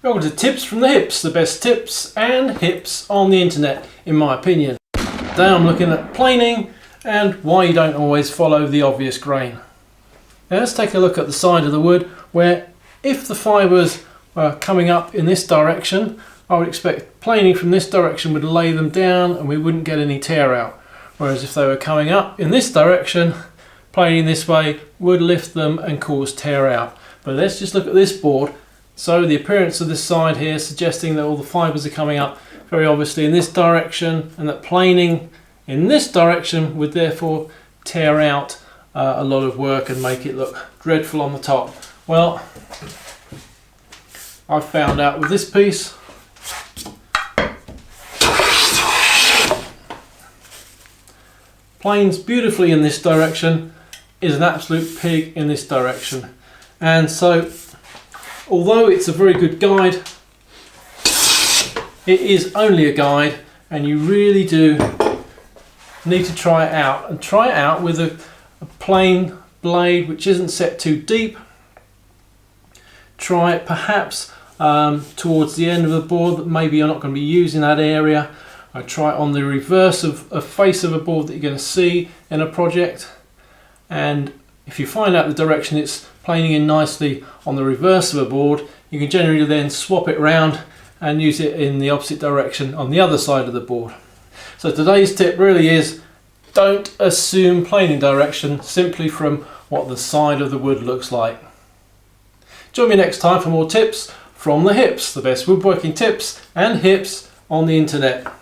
Welcome to Tips from the Hips, the best tips and hips on the internet, in my opinion. Today I'm looking at planing and why you don't always follow the obvious grain. Now let's take a look at the side of the wood where if the fibres were coming up in this direction, I would expect planing from this direction would lay them down and we wouldn't get any tear out. Whereas if they were coming up in this direction, planing this way would lift them and cause tear out. But let's just look at this board. So the appearance of this side here suggesting that all the fibres are coming up very obviously in this direction, and that planing in this direction would therefore tear out a lot of work and make it look dreadful on the top. Well, I found out with this piece planes beautifully in this direction is an absolute pig in this direction. And so although it's a very good guide, it is only a guide, and you really do need to try it out, and try it out with a plain blade which isn't set too deep. Try it perhaps towards the end of the board that maybe you're not going to be using that area. I try it on the reverse of a face of a board that you're going to see in a project, and if you find out the direction it's planing in nicely on the reverse of a board, you can generally then swap it round and use it in the opposite direction on the other side of the board. So today's tip really is, don't assume planing direction simply from what the side of the wood looks like. Join me next time for more tips from the hips, the best woodworking tips and hips on the internet.